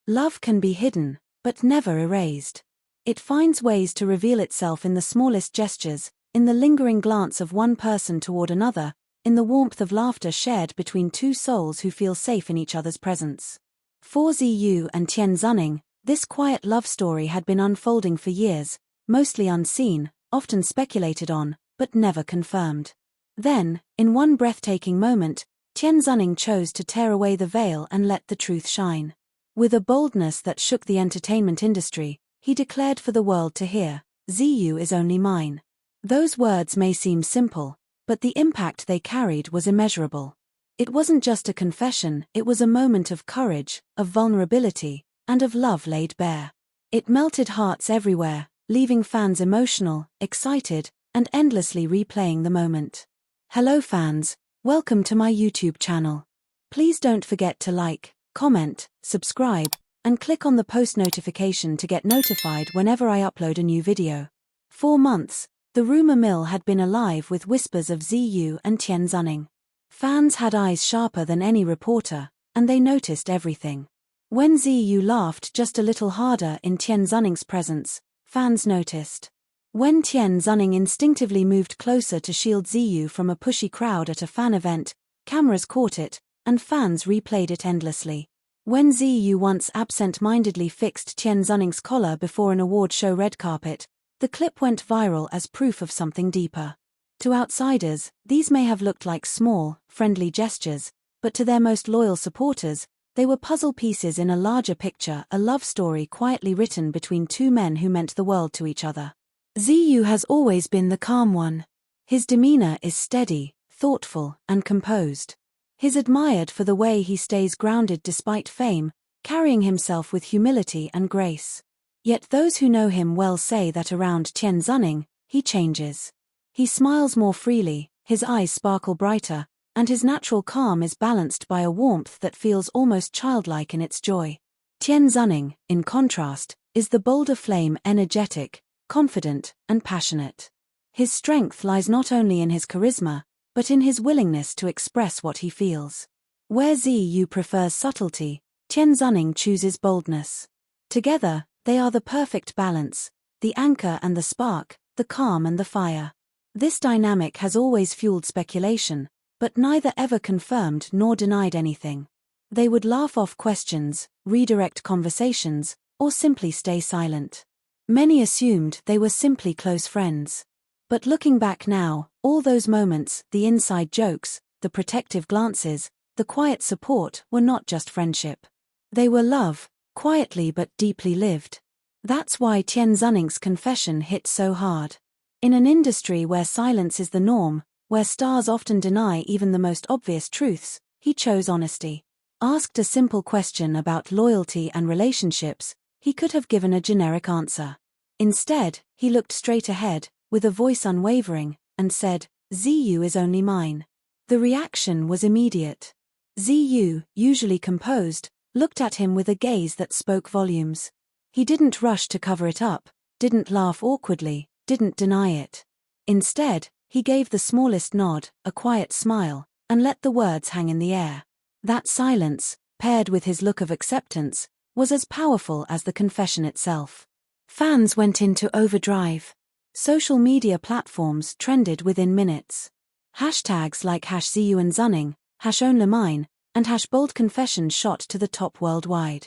Love can be hidden, but never erased. It finds ways to reveal itself in the smallest gestures, in the lingering glance of one person toward another, in the warmth of laughter shared between two souls who feel safe in each other's presence. For Ziyu and Tian Xuning, this quiet love story had been unfolding for years, mostly unseen, often speculated on, but never confirmed. Then, in one breathtaking moment, Tian Xuning chose to tear away the veil and let the truth shine. With a boldness that shook the entertainment industry, he declared for the world to hear, "Ziyu is only mine." Those words may seem simple, but the impact they carried was immeasurable. It wasn't just a confession, it was a moment of courage, of vulnerability, and of love laid bare. It melted hearts everywhere, leaving fans emotional, excited, and endlessly replaying the moment. Hello fans, welcome to my YouTube channel. Please don't forget to like, comment, subscribe, and click on the post notification to get notified whenever I upload a new video. For months, the rumor mill had been alive with whispers of Ziyu and Tian Xuning. Fans had eyes sharper than any reporter, and they noticed everything. When Ziyu laughed just a little harder in Tian Xuning's presence, fans noticed. When Tian Xuning instinctively moved closer to shield Ziyu from a pushy crowd at a fan event, cameras caught it, and fans replayed it endlessly. When Ziyu once absent-mindedly fixed Tian Xuning's collar before an award show red carpet, the clip went viral as proof of something deeper. To outsiders, these may have looked like small, friendly gestures, but to their most loyal supporters, they were puzzle pieces in a larger picture, a love story quietly written between two men who meant the world to each other. Ziyu has always been the calm one. His demeanor is steady, thoughtful, and composed. He's admired for the way he stays grounded despite fame, carrying himself with humility and grace. Yet those who know him well say that around Tian Xuning, he changes. He smiles more freely, his eyes sparkle brighter, and his natural calm is balanced by a warmth that feels almost childlike in its joy. Tian Xuning, in contrast, is the bolder flame, energetic, confident, and passionate. His strength lies not only in his charisma, but in his willingness to express what he feels. Where Ziyu prefers subtlety, Tian Xuning chooses boldness. Together, they are the perfect balance, the anchor and the spark, the calm and the fire. This dynamic has always fueled speculation, but neither ever confirmed nor denied anything. They would laugh off questions, redirect conversations, or simply stay silent. Many assumed they were simply close friends. But looking back now, all those moments, the inside jokes, the protective glances, the quiet support were not just friendship. They were love, quietly but deeply lived. That's why Tian Xuning's confession hit so hard. In an industry where silence is the norm, where stars often deny even the most obvious truths, he chose honesty. Asked a simple question about loyalty and relationships, he could have given a generic answer. Instead, he looked straight ahead, with a voice unwavering, and said, "Ziyu is only mine." The reaction was immediate. Ziyu, usually composed, looked at him with a gaze that spoke volumes. He didn't rush to cover it up, didn't laugh awkwardly, didn't deny it. Instead, he gave the smallest nod, a quiet smile, and let the words hang in the air. That silence, paired with his look of acceptance, was as powerful as the confession itself. Fans went into overdrive. Social media platforms trended within minutes. Hashtags like #ZiyuandXuning, #OnlyMine, and #BoldConfession shot to the top worldwide.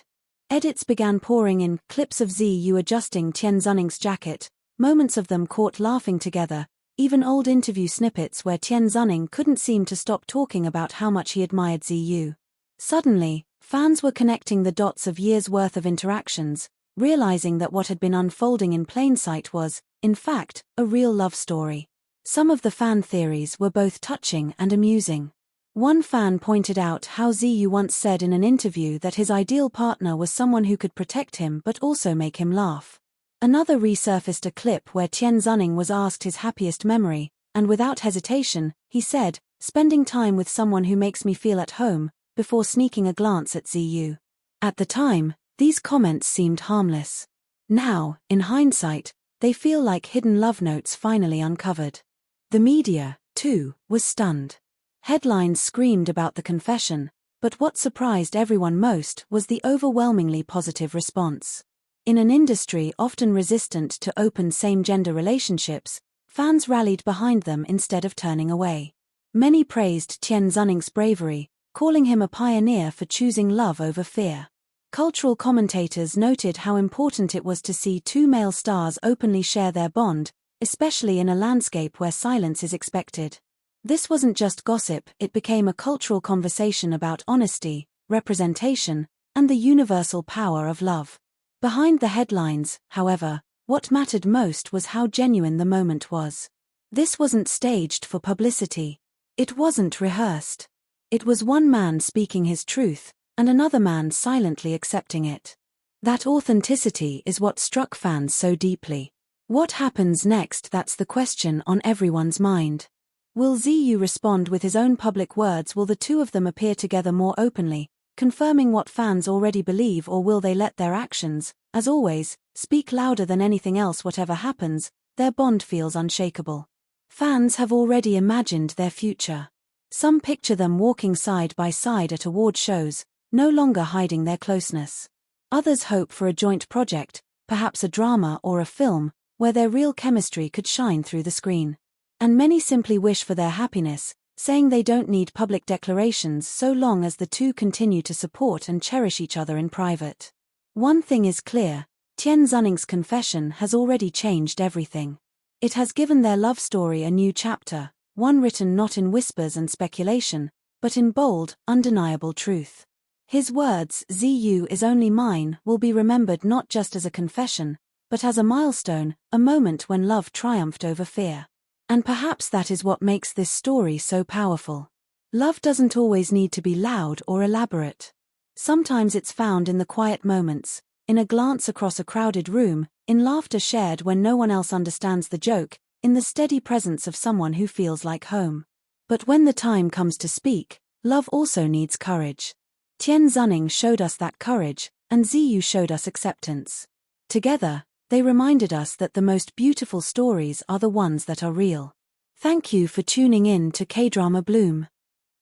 Edits began pouring in, clips of Ziyu adjusting Tian Xuning's jacket, moments of them caught laughing together, even old interview snippets where Tian Xuning couldn't seem to stop talking about how much he admired Ziyu. Suddenly, fans were connecting the dots of years' worth of interactions, realizing that what had been unfolding in plain sight was, in fact, a real love story. Some of the fan theories were both touching and amusing. One fan pointed out how Ziyu once said in an interview that his ideal partner was someone who could protect him but also make him laugh. Another resurfaced a clip where Tian Xuning was asked his happiest memory, and without hesitation, he said, "Spending time with someone who makes me feel at home," before sneaking a glance at Ziyu. At the time, these comments seemed harmless. Now, in hindsight, they feel like hidden love notes finally uncovered. The media, too, was stunned. Headlines screamed about the confession, But what surprised everyone most was the overwhelmingly positive response. In an industry often resistant to open same-gender relationships, fans rallied behind them instead of turning away. Many praised Tian Xuning's bravery, calling him a pioneer for choosing love over fear. Cultural commentators noted how important it was to see two male stars openly share their bond, especially in a landscape where silence is expected. This wasn't just gossip, it became a cultural conversation about honesty, representation, and the universal power of love. Behind the headlines, however, what mattered most was how genuine the moment was. This wasn't staged for publicity. It wasn't rehearsed. It was one man speaking his truth, and another man silently accepting it. That authenticity is what struck fans so deeply. What happens next? That's the question on everyone's mind. Will Ziyu respond with his own public words? Will the two of them appear together more openly, confirming what fans already believe, or will they let their actions, as always, speak louder than anything else? Whatever happens, their bond feels unshakable. Fans have already imagined their future. Some picture them walking side by side at award shows, no longer hiding their closeness. Others hope for a joint project, perhaps a drama or a film, where their real chemistry could shine through the screen. And many simply wish for their happiness, saying they don't need public declarations so long as the two continue to support and cherish each other in private. One thing is clear, Tian Xuning's confession has already changed everything. It has given their love story a new chapter, one written not in whispers and speculation, but in bold, undeniable truth. His words, "Ziyu is only mine," will be remembered not just as a confession, but as a milestone, a moment when love triumphed over fear. And perhaps that is what makes this story so powerful. Love doesn't always need to be loud or elaborate. Sometimes it's found in the quiet moments, in a glance across a crowded room, in laughter shared when no one else understands the joke, in the steady presence of someone who feels like home. But when the time comes to speak, love also needs courage. Tian Xuning showed us that courage, and Ziyu showed us acceptance. Together, they reminded us that the most beautiful stories are the ones that are real. Thank you for tuning in to K-Drama Bloom.